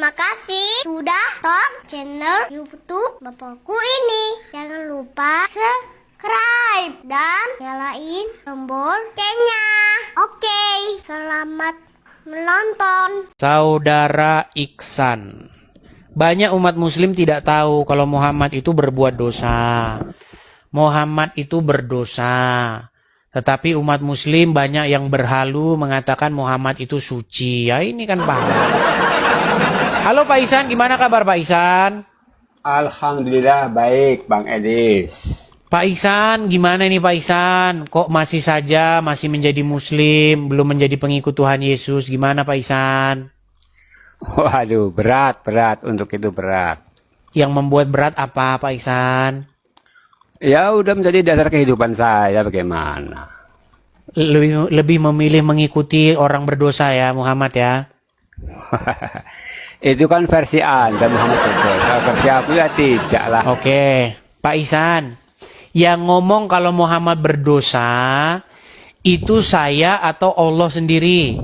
Terima kasih sudah tonton channel YouTube Bapakku ini. Jangan lupa subscribe dan nyalain tombol loncengnya. Oke, selamat menonton. Saudara Iksan, banyak umat muslim tidak tahu kalau Muhammad itu berbuat dosa. Muhammad itu berdosa. Tetapi umat muslim banyak yang berhalu mengatakan Muhammad itu suci. Ya ini kan Pak. Halo Pak Ihsan, gimana kabar Pak Ihsan? Alhamdulillah baik Bang Edis. Pak Ihsan, gimana ini Pak Ihsan? Kok masih saja masih menjadi muslim, belum menjadi pengikut Tuhan Yesus? Gimana Pak Ihsan? Waduh, berat untuk itu berat. Yang membuat berat apa Pak Ihsan? Ya udah menjadi dasar kehidupan saya, bagaimana? Lebih memilih mengikuti orang berdosa ya Muhammad ya? Itu kan versi Anda Muhammad berdosa, versi aku ya tidak lah. Oke, Pak Ihsan, yang ngomong kalau Muhammad berdosa itu saya atau Allah sendiri?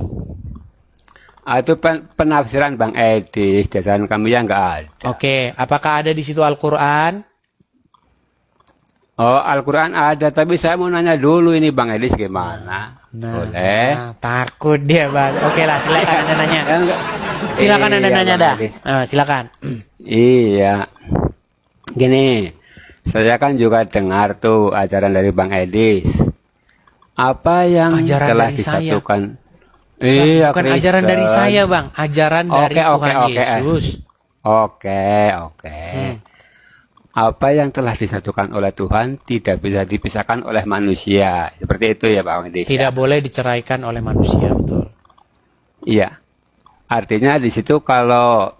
Itu penafsiran Bang Edis, dasar kami ya nggak ada. Oke, apakah ada di situ Al-Quran? Oh, Al-Quran ada, tapi saya mau nanya dulu ini Bang Edis gimana? Boleh? Takut dia Bang. Oke lah, silakan Anda nanya. Silakan Anda nanya dah. Silakan. Iya. Gini, saya kan juga dengar tuh ajaran dari Bang Edis. Apa yang Ajaran telah dari disatukan? Iya, bukan Kristen. ajaran dari saya Bang, ajaran dari Tuhan Yesus. Oke. Apa yang telah disatukan oleh Tuhan tidak bisa dipisahkan oleh manusia. Seperti itu ya Bang Edis. Tidak boleh diceraikan oleh manusia, betul. Iya. Artinya di situ kalau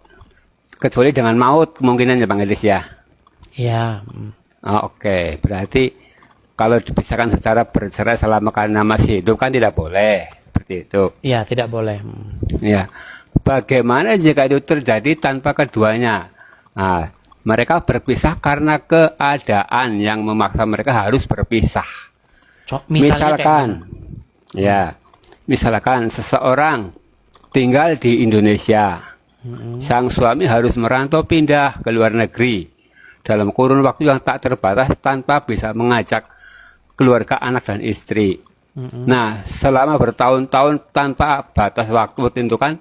kecuali dengan maut kemungkinannya Bang Edis ya. Iya. Oke. Berarti kalau dipisahkan secara bercerai selama karena masih hidup kan tidak boleh. Seperti itu. Iya, tidak boleh. Ya. Bagaimana jika itu terjadi tanpa keduanya? Nah, mereka berpisah karena keadaan yang memaksa mereka harus berpisah. Misalkan seseorang tinggal di Indonesia, sang suami harus merantau pindah ke luar negeri dalam kurun waktu yang tak terbatas tanpa bisa mengajak keluarga, anak dan istri. Nah, selama bertahun-tahun tanpa batas waktu tentukan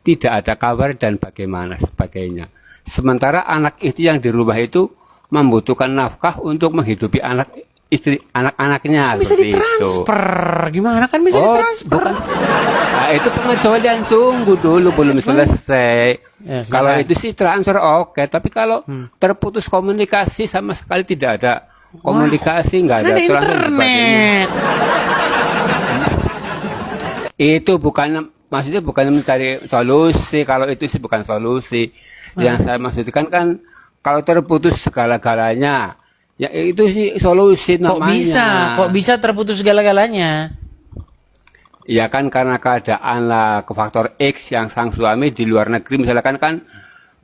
tidak ada kabar dan bagaimana sebagainya. Sementara anak itu yang di rumah itu membutuhkan nafkah untuk menghidupi anak istri anak-anaknya. Bisa ditransfer, gimana kan bisa ditransfer? Bukan. Nah, itu pengecualian, tunggu dulu belum selesai. Ya, kalau itu sih transfer oke, tapi kalau terputus komunikasi sama sekali tidak ada komunikasi, nggak ada transfer internet. Itu bukan, maksudnya bukan mencari solusi. Kalau itu sih bukan solusi. Yang saya maksudkan kan kalau terputus segala-galanya, ya itu sih solusi namanya. Kok bisa terputus segala-galanya? Ya kan karena keadaan lah, ke faktor X yang sang suami di luar negeri misalkan kan,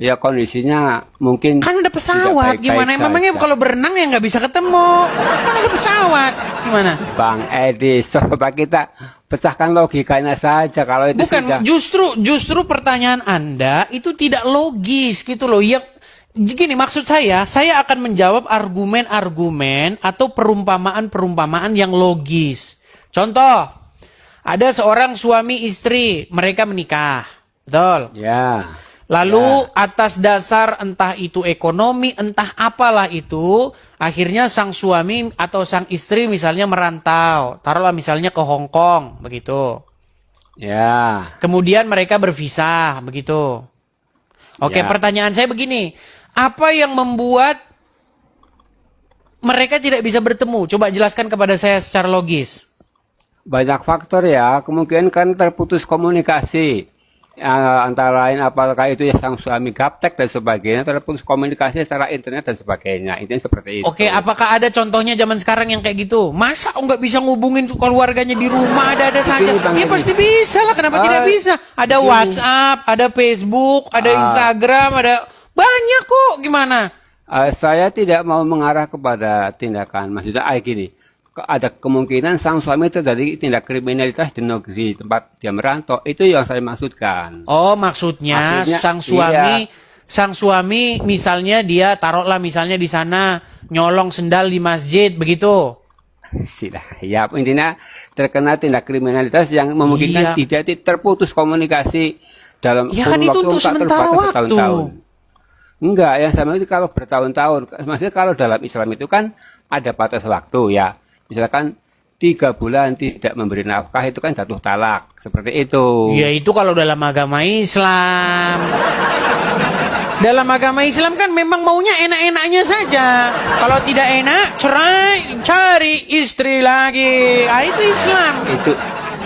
ya kondisinya mungkin kan ada pesawat, gimana? Memangnya kalau berenang ya nggak bisa ketemu? Kan ada pesawat, gimana? Bang Edis, coba kita pecahkan logikanya saja. Kalau itu bukan, justru pertanyaan Anda itu tidak logis gitu loh. Yang gini, maksud saya akan menjawab argumen-argumen atau perumpamaan-perumpamaan yang logis. Contoh, ada seorang suami istri, mereka menikah, betul? Ya. Lalu atas dasar entah itu ekonomi, entah apalah itu, akhirnya sang suami atau sang istri misalnya merantau. Taruhlah misalnya ke Hong Kong, begitu. Ya. Kemudian mereka berpisah, begitu. Oke, Ya. pertanyaan saya begini. Apa yang membuat mereka tidak bisa bertemu? Coba jelaskan kepada saya secara logis. Banyak faktor ya, kemungkinan kan terputus komunikasi. Antara lain apakah itu ya sang suami gaptek dan sebagainya, terputus komunikasi secara internet dan sebagainya. Intinya seperti itu. Oke, apakah ada contohnya zaman sekarang yang kayak gitu? Masa nggak bisa ngubungin keluarganya di rumah, ada saja? Ya pasti bisa lah, kenapa tidak bisa? Ada WhatsApp, ada Facebook, ada Instagram, ada banyak kok, gimana? Saya tidak mau mengarah kepada tindakan, maksudnya gini, ada kemungkinan sang suami terjadi tindak kriminalitas di negeri tempat dia merantau. Itu yang saya maksudkan. Oh, maksudnya Akhirnya, sang suami misalnya dia taruhlah misalnya di sana nyolong sendal di masjid begitu. Ya, intinya terkena tindak kriminalitas yang memungkinkan Iya. tidak terputus komunikasi dalam Ya kan kurun itu waktu untuk yang tak sementara terbatas waktu. bertahun-tahun. Enggak, yang sama itu kalau bertahun-tahun. Maksudnya kalau dalam Islam itu kan ada batas waktu ya. Misalkan 3 bulan tidak memberi nafkah itu kan jatuh talak. Seperti itu. Ya itu kalau dalam agama Islam. Dalam agama Islam kan memang maunya enak-enaknya saja. Kalau tidak enak, cerai, cari istri lagi. Ah, itu Islam.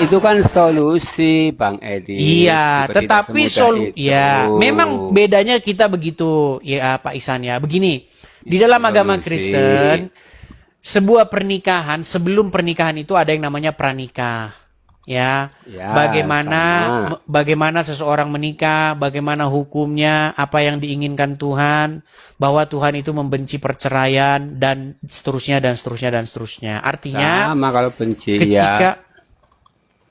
Itu kan solusi, Bang Edi. Iya, Juga tetapi tidak semudah itu. ya memang bedanya kita begitu ya Pak Ihsan ya. Begini, di dalam agama Solusi. Kristen sebuah pernikahan, sebelum pernikahan itu ada yang namanya pranikah. Ya, Ya, bagaimana seseorang menikah, bagaimana hukumnya, apa yang diinginkan Tuhan, bahwa Tuhan itu membenci perceraian dan seterusnya dan seterusnya dan seterusnya. Artinya sama kalau benci ketika ya.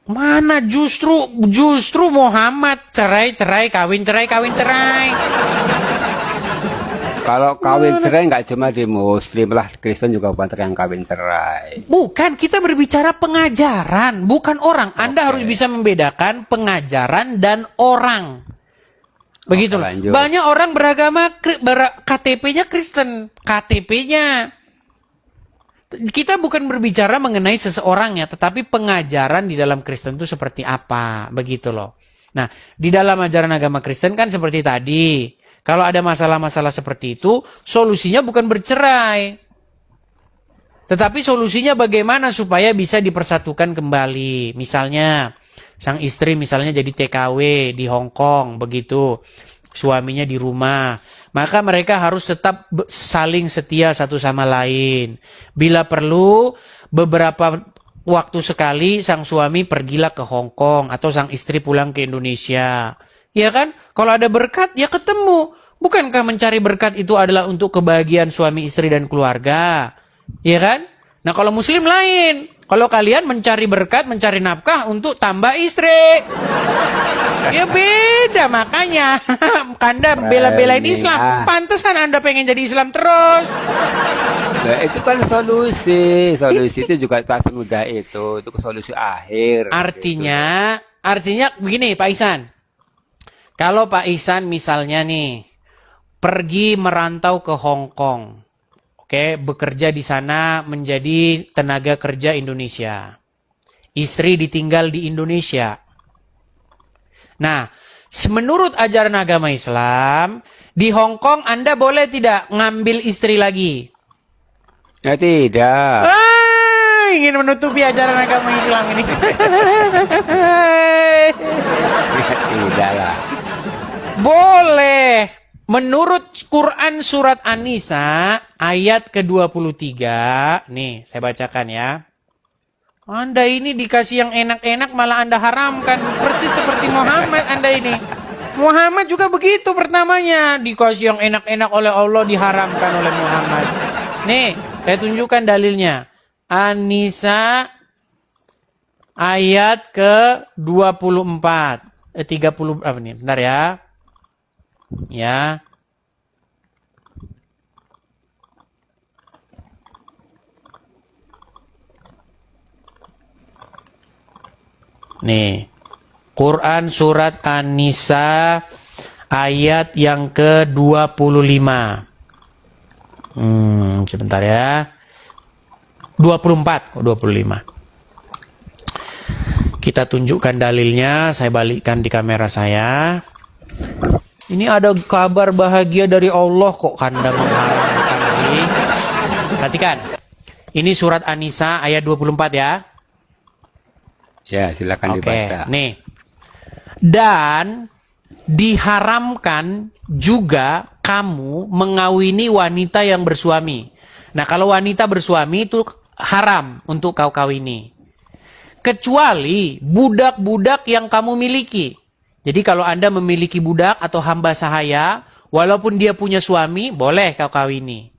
mana justru Muhammad cerai kawin cerai. Kalau kawin cerai nggak cuma di Muslim lah, Kristen juga banyak yang kawin cerai. Bukan, kita berbicara pengajaran, bukan orang. Anda harus bisa membedakan pengajaran dan orang. Begitu. Lanjut. Banyak orang beragama KTP-nya Kristen, KTP-nya. Kita bukan berbicara mengenai seseorangnya, tetapi pengajaran di dalam Kristen itu seperti apa, begitu loh. Nah, di dalam ajaran agama Kristen kan seperti tadi. Kalau ada masalah-masalah seperti itu, solusinya bukan bercerai. Tetapi solusinya bagaimana supaya bisa dipersatukan kembali. Misalnya, sang istri misalnya jadi TKW di Hong Kong, begitu. Suaminya di rumah. Maka mereka harus tetap saling setia satu sama lain. Bila perlu, beberapa waktu sekali sang suami pergilah ke Hong Kong atau sang istri pulang ke Indonesia. Ya kan? Kalau ada berkat, ya ketemu. Bukankah mencari berkat itu adalah untuk kebahagiaan suami, istri, dan keluarga? Ya kan? Nah, kalau Muslim lain. Kalau kalian mencari berkat, mencari nafkah untuk tambah istri. Ya beda, makanya. Anda bela-belain Islam. Pantesan Anda pengen jadi Islam terus. Nah, itu kan solusi. Solusi itu juga tak semudah itu. Itu solusi akhir. Artinya begini Pak Ihsan. Kalau Pak Ihsan misalnya nih pergi merantau ke Hong Kong, oke, bekerja di sana menjadi tenaga kerja Indonesia, istri ditinggal di Indonesia. Nah, menurut ajaran agama Islam di Hong Kong Anda boleh tidak ngambil istri lagi? Ya tidak. Ingin menutupi ajaran agama Islam ini. Tidak lah. Boleh. Menurut Quran surat An-Nisa ayat ke-23, nih saya bacakan ya. Anda ini dikasih yang enak-enak malah Anda haramkan, persis seperti Muhammad Anda ini. Muhammad juga begitu pertamanya, dikasih yang enak-enak oleh Allah diharamkan oleh Muhammad. Nih, saya tunjukkan dalilnya. An-Nisa ayat ke-24. 30 apa nih? Bentar ya. Ya. Nih. Quran surat An-Nisa ayat yang ke-25. Sebentar ya. 24 kok 25. Kita tunjukkan dalilnya, saya balikkan di kamera saya. Ini ada kabar bahagia dari Allah kok Anda mengharapkan sih. Perhatikan. Ini surat An-Nisa ayat 24 ya. Ya, silakan dibaca. Nih. Dan diharamkan juga kamu mengawini wanita yang bersuami. Nah, kalau wanita bersuami itu haram untuk kau kawini. Kecuali budak-budak yang kamu miliki. Jadi kalau Anda memiliki budak atau hamba sahaya, walaupun dia punya suami, boleh kau kawini.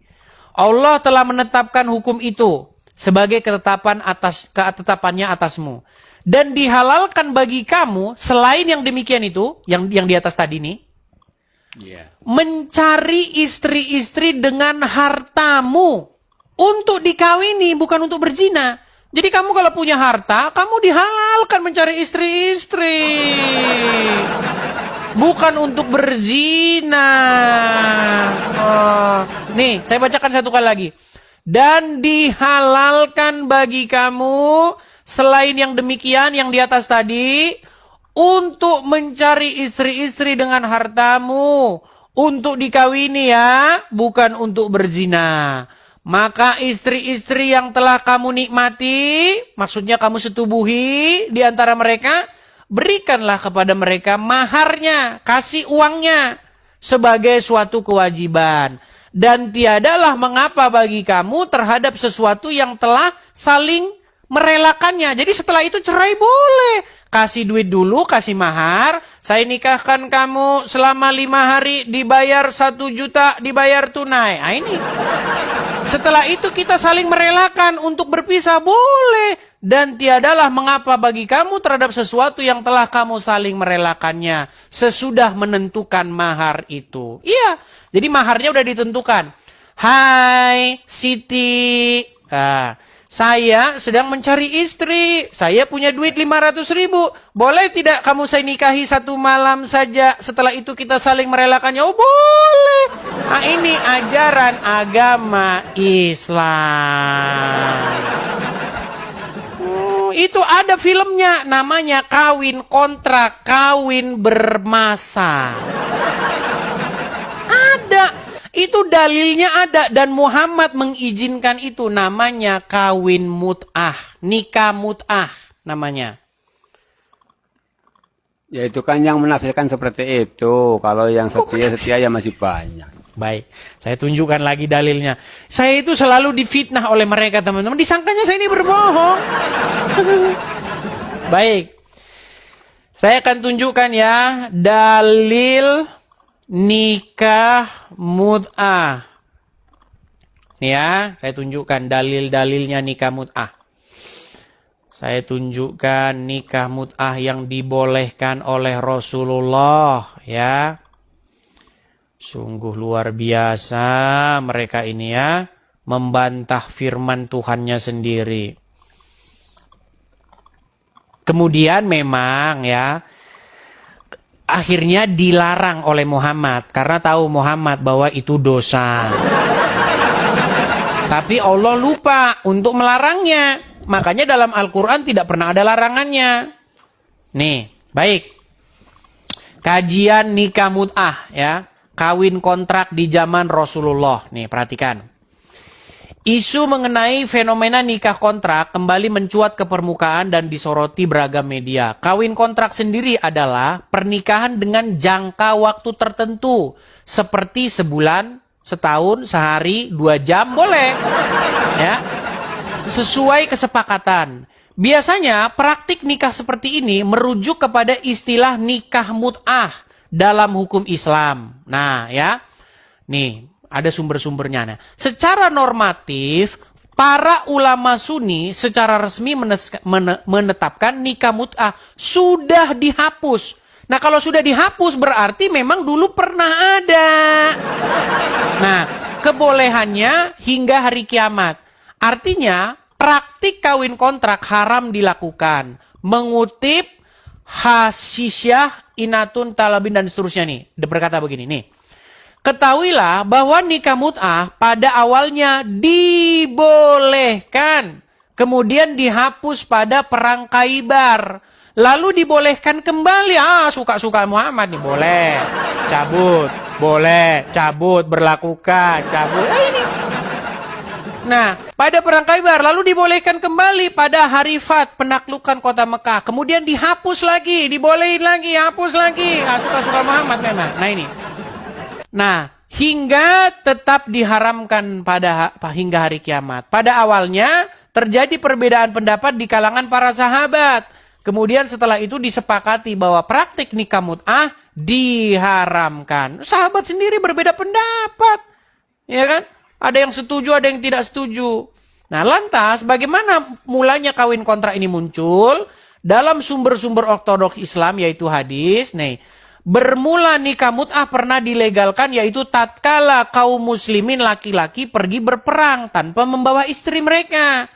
Allah telah menetapkan hukum itu. sebagai ketetapannya atasmu. Dan dihalalkan bagi kamu selain yang demikian itu, yang di atas tadi nih, mencari istri-istri dengan hartamu untuk dikawini, bukan untuk berzina. Jadi kamu kalau punya harta, kamu dihalalkan mencari istri-istri, bukan untuk berzina. Nih, saya bacakan satu kali lagi. Dan dihalalkan bagi kamu selain yang demikian, yang di atas tadi, untuk mencari istri-istri dengan hartamu, untuk dikawini ya, bukan untuk berzina. Maka istri-istri yang telah kamu nikmati, maksudnya kamu setubuhi di antara mereka, berikanlah kepada mereka maharnya, kasih uangnya sebagai suatu kewajiban. Dan tiadalah mengapa bagi kamu terhadap sesuatu yang telah saling merelakannya. Jadi setelah itu cerai boleh. Kasih duit dulu, kasih mahar. Saya nikahkan kamu selama 5 hari, dibayar 1 juta, dibayar tunai. Nah ini. Setelah itu kita saling merelakan untuk berpisah, boleh. Dan tiadalah mengapa bagi kamu terhadap sesuatu yang telah kamu saling merelakannya sesudah menentukan mahar itu. Iya, jadi maharnya udah ditentukan. Hai Siti, saya sedang mencari istri. Saya punya duit 500.000. Boleh tidak kamu saya nikahi 1 malam saja? Setelah itu kita saling merelakannya. Oh boleh. Nah ini ajaran agama Islam. Itu ada filmnya, namanya Kawin Kontrak, Kawin Bermasa. Ada. Itu dalilnya ada dan Muhammad mengizinkan itu, namanya kawin mut'ah, nikah mut'ah namanya. Ya itu kan yang menafsirkan seperti itu. Kalau yang setia ya masih banyak. Baik, saya tunjukkan lagi dalilnya. Saya itu selalu difitnah oleh mereka teman-teman. Disangkanya saya ini berbohong. Baik, saya akan tunjukkan ya dalil nikah mut'ah. Nih ya, saya tunjukkan dalil-dalilnya nikah mut'ah. Saya tunjukkan nikah mut'ah yang dibolehkan oleh Rasulullah ya. Sungguh luar biasa mereka ini ya, membantah firman Tuhannya sendiri. Kemudian memang ya, akhirnya dilarang oleh Muhammad karena tahu Muhammad bahwa itu dosa. Tapi Allah lupa untuk melarangnya. Makanya dalam Al-Quran tidak pernah ada larangannya. Nih, baik. Kajian nikah mut'ah ya. Kawin kontrak di zaman Rasulullah. Nih, perhatikan. Isu mengenai fenomena nikah kontrak kembali mencuat ke permukaan dan disoroti beragam media. Kawin kontrak sendiri adalah pernikahan dengan jangka waktu tertentu. Seperti sebulan, setahun, sehari, 2 jam, boleh. Ya, sesuai kesepakatan. Biasanya praktik nikah seperti ini merujuk kepada istilah nikah mut'ah dalam hukum Islam. Nah ya, nih ada sumber-sumbernya. Nah, secara normatif, para ulama Sunni secara resmi menetapkan nikah mut'ah sudah dihapus. Nah kalau sudah dihapus berarti memang dulu pernah ada. Nah, kebolehannya hingga hari kiamat. Artinya praktik kawin kontrak haram dilakukan. Mengutip Hasisyah, Inatun, Talabin dan seterusnya nih. Dia berkata begini nih. Ketahuilah bahwa nikah mut'ah pada awalnya dibolehkan. Kemudian dihapus pada perang Khaibar. Lalu dibolehkan kembali. Suka-suka Muhammad nih. Boleh. Cabut. Boleh. Cabut. Berlakukan. Cabut. Ini. Nah, pada perang Khaibar lalu dibolehkan kembali pada hari Fath, penaklukan kota Mekah. Kemudian dihapus lagi, dibolehin lagi, hapus lagi. Suka-suka Muhammad memang. Nah ini. Nah, hingga tetap diharamkan hingga hari kiamat. Pada awalnya terjadi perbedaan pendapat di kalangan para sahabat. Kemudian setelah itu disepakati bahwa praktik nikah mut'ah diharamkan. Sahabat sendiri berbeda pendapat. Ya kan? Ada yang setuju, ada yang tidak setuju. Nah, lantas bagaimana mulanya kawin kontrak ini muncul? Dalam sumber-sumber ortodoks Islam yaitu hadis. Nih, bermula nikah mut'ah pernah dilegalkan yaitu tatkala kaum muslimin laki-laki pergi berperang tanpa membawa istri mereka.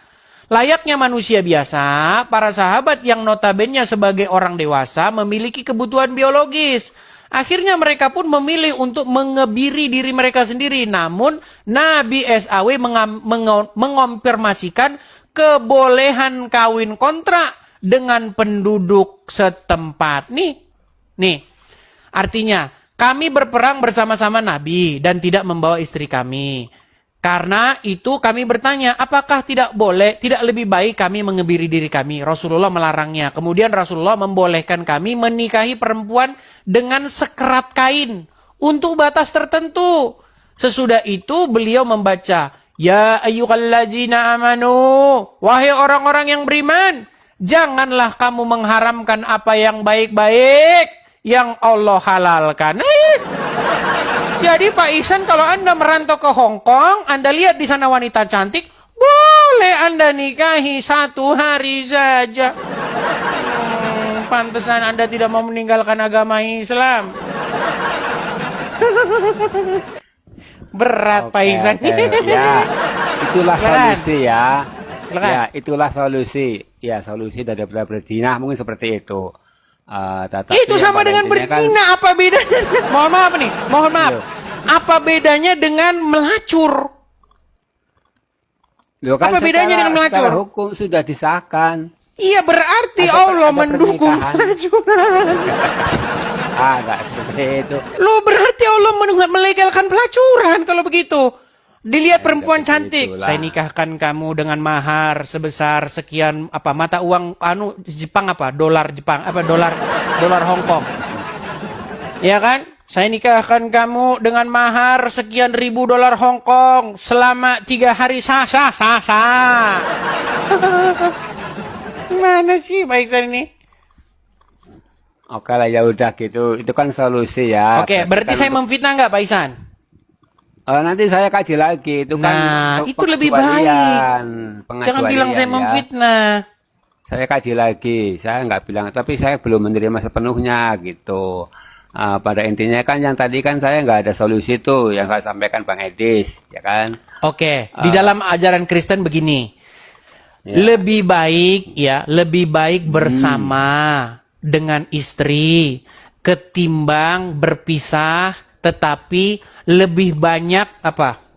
Layaknya manusia biasa, para sahabat yang notabene sebagai orang dewasa memiliki kebutuhan biologis. Akhirnya mereka pun memilih untuk mengebiri diri mereka sendiri. Namun Nabi SAW mengonfirmasikan kebolehan kawin kontrak dengan penduduk setempat. Nih, artinya kami berperang bersama-sama Nabi dan tidak membawa istri kami. Karena itu kami bertanya, apakah tidak lebih baik kami mengebiri diri kami? Rasulullah melarangnya. Kemudian Rasulullah membolehkan kami menikahi perempuan dengan sekerat kain untuk batas tertentu. Sesudah itu beliau membaca, Ya ayyuhallazina amanu, wahai orang-orang yang beriman, janganlah kamu mengharamkan apa yang baik-baik yang Allah halalkan. Jadi Pak Ihsan, kalau Anda merantau ke Hong Kong, Anda lihat di sana wanita cantik, boleh Anda nikahi 1 hari saja. Pantesan Anda tidak mau meninggalkan agama Islam. Berat Pak Ihsan. Ya, itulah solusi ya. Silakan. Ya, itulah solusi. Ya, solusi daripada berzina mungkin seperti itu. Itu sama dengan berzina, apa bedanya? Mohon maaf nih, mohon maaf. Apa bedanya dengan melacur? Apa bedanya dengan melacur? Secara hukum sudah disahkan. Iya, berarti Allah mendukung pelacuran. Enggak seperti itu. Loh, berarti Allah melegalkan pelacuran kalau begitu. Dilihat perempuan cantik, saya nikahkan kamu dengan mahar sebesar sekian mata uang Jepang dolar Jepang dolar Hong Kong. Ya kan? Saya nikahkan kamu dengan mahar sekian ribu dolar Hong Kong selama 3 hari sah. Mana sih Pak Ihsan ini? Oke lah, ya udah gitu. Itu kan solusi ya. Oke, berarti saya memfitnah nggak Pak Ihsan? Nanti saya kaji lagi itu kan. Nah, itu lebih baik. Jangan bilang saya memfitnah. Saya kaji lagi. Saya nggak bilang, tapi saya belum menerima sepenuhnya gitu. Pada intinya kan yang tadi kan saya nggak ada solusi tuh yang saya sampaikan Bang Edis, ya kan? Oke, di dalam ajaran Kristen begini. Ya. Lebih baik bersama dengan istri ketimbang berpisah. Tetapi lebih banyak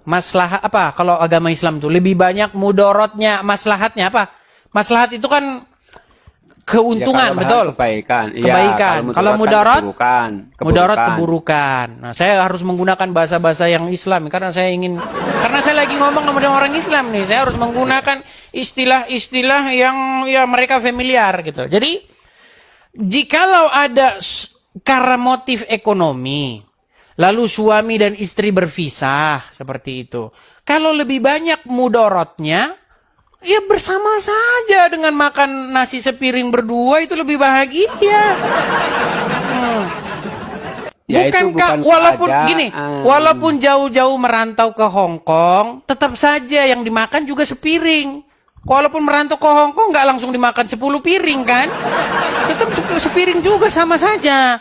maslahat kalau agama Islam tuh lebih banyak mudorotnya, maslahatnya apa? Maslahat itu kan keuntungan, ya, betul? Kebaikan. Kalau mudarat keburukan. Keburukan. Nah, saya harus menggunakan bahasa-bahasa yang Islam karena saya lagi ngomong sama orang Islam nih. Saya harus menggunakan istilah-istilah yang ya mereka familiar gitu. Jadi jikalau ada karena motif ekonomi, lalu suami dan istri berpisah seperti itu. Kalau lebih banyak mudorotnya, ya bersama saja dengan makan nasi sepiring berdua itu lebih bahagia. Ya, bukan walaupun jauh-jauh merantau ke Hong Kong, tetap saja yang dimakan juga sepiring. Walaupun merantau ke Hong Kong nggak langsung dimakan 10 piring kan? Tetap sepiring juga sama saja.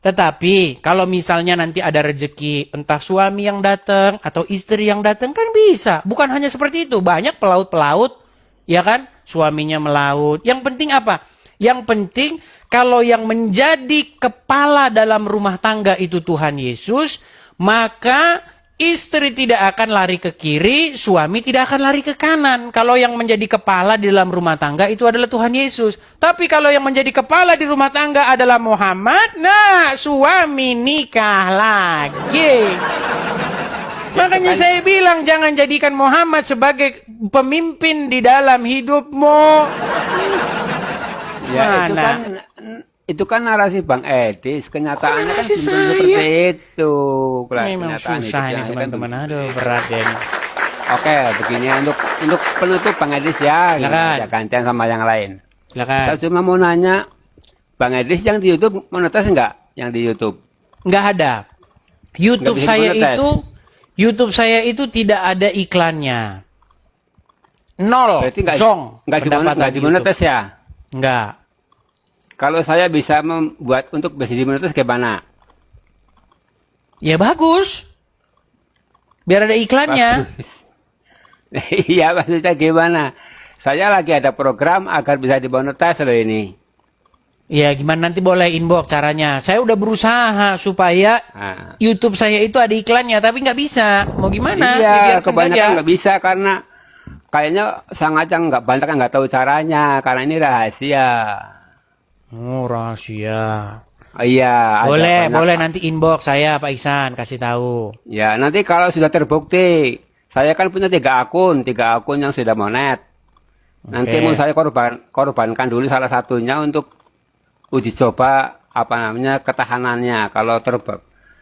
Tetapi kalau misalnya nanti ada rezeki, entah suami yang datang atau istri yang datang kan bisa. Bukan hanya seperti itu, banyak pelaut-pelaut, ya kan? Suaminya melaut. Yang penting apa? Yang penting kalau yang menjadi kepala dalam rumah tangga itu Tuhan Yesus, maka istri tidak akan lari ke kiri, suami tidak akan lari ke kanan. Kalau yang menjadi kepala di dalam rumah tangga itu adalah Tuhan Yesus. Tapi kalau yang menjadi kepala di rumah tangga adalah Muhammad, nah suami nikah lagi. Makanya saya bilang jangan jadikan Muhammad sebagai pemimpin di dalam hidupmu. Ya, itu kan narasi Bang Edis, kenyataannya kan seperti itu. Memang susah ini teman-teman, aduh berat ya ini. Oke, begini untuk penutup Bang Edis ya, ya gantian sama yang lain. Silakan. Saya cuma mau nanya, Bang Edis yang di YouTube monetis enggak? Yang di YouTube? Enggak ada. YouTube YouTube saya itu tidak ada iklannya. Nol. Berarti Zong. nggak pendapatan dimonetis YouTube. ya? Nggak. Kalau saya bisa membuat untuk bisa dimonetis gimana? Ya bagus. Biar ada iklannya. Bagus. Iya, maksudnya gimana? Saya lagi ada program agar bisa dimonetis loh ini. Ya gimana, nanti boleh inbox caranya. Saya udah berusaha supaya Nah. YouTube saya itu ada iklannya, tapi nggak bisa. Mau gimana? Iya, Dibiarkan kebanyakan saja. nggak bisa karena kayaknya sangat nggak banyak yang nggak tahu caranya karena ini rahasia. Oh, rahasia. Oh, iya. ada Boleh, banyak- boleh nanti inbox saya Pak Ihsan kasih tahu. Ya, nanti kalau sudah terbukti, saya kan punya 3 akun yang sudah monet. Nanti Oke. mau saya korbankan dulu salah satunya untuk uji coba ketahanannya. Kalau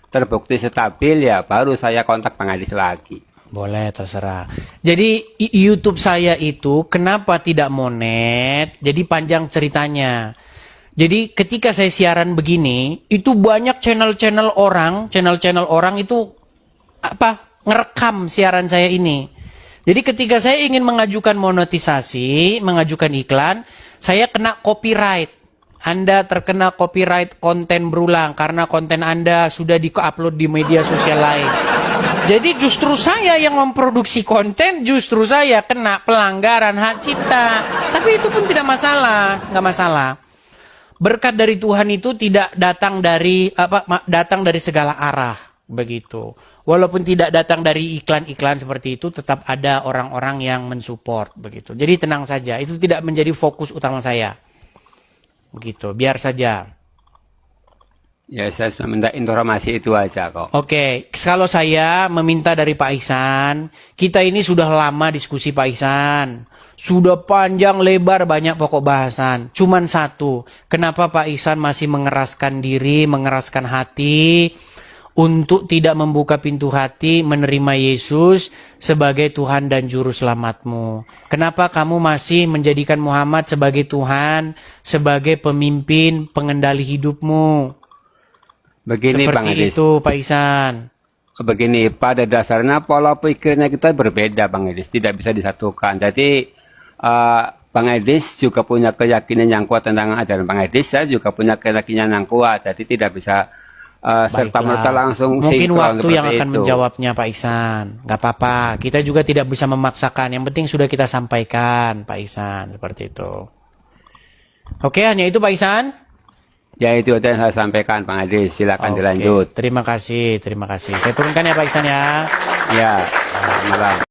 terbukti stabil ya baru saya kontak Bang Adis lagi. Boleh, terserah. Jadi YouTube saya itu kenapa tidak monet? Jadi panjang ceritanya. Jadi ketika saya siaran begini, itu banyak channel-channel orang itu ngerekam siaran saya ini. Jadi ketika saya ingin mengajukan monetisasi, mengajukan iklan, saya kena copyright. Anda terkena copyright konten berulang karena konten Anda sudah di-upload di media sosial lain. Jadi justru saya yang memproduksi konten, justru saya kena pelanggaran hak cipta. Tapi itu pun tidak masalah, nggak masalah. Berkat dari Tuhan itu tidak datang dari datang dari segala arah, begitu. Walaupun tidak datang dari iklan-iklan seperti itu, tetap ada orang-orang yang mensupport, begitu. Jadi tenang saja, itu tidak menjadi fokus utama saya. Begitu, biar saja. Ya, saya cuma minta informasi itu aja kok. Oke, kalau saya meminta dari Pak Ihsan, kita ini sudah lama diskusi Pak Ihsan. Sudah panjang lebar banyak pokok bahasan. Cuman satu, kenapa Pak Ihsan masih mengeraskan diri, mengeraskan hati untuk tidak membuka pintu hati menerima Yesus sebagai Tuhan dan Juru Selamatmu? Kenapa kamu masih menjadikan Muhammad sebagai Tuhan, sebagai pemimpin, pengendali hidupmu? Begini Bang Seperti Adis. itu Pak Ihsan. Begini, pada dasarnya pola pikirnya kita berbeda Bang Adis, tidak bisa disatukan. Jadi Bang Adis juga punya keyakinan yang kuat tentang ajaran Bang Adis, saya juga punya keyakinan yang kuat. Jadi tidak bisa serta-merta Baiklah. langsung Mungkin sinkron waktu yang seperti akan itu. menjawabnya Pak Ihsan. Gak apa-apa. Kita juga tidak bisa memaksakan. Yang penting sudah kita sampaikan Pak Ihsan. Seperti itu. Oke, hanya itu Pak Ihsan. Ya, itu aja yang saya sampaikan Bang Adis. Silakan Oke, dilanjut. Terima kasih, terima kasih. Saya turunkan ya Pak Ihsan ya. Ya, selamat malam.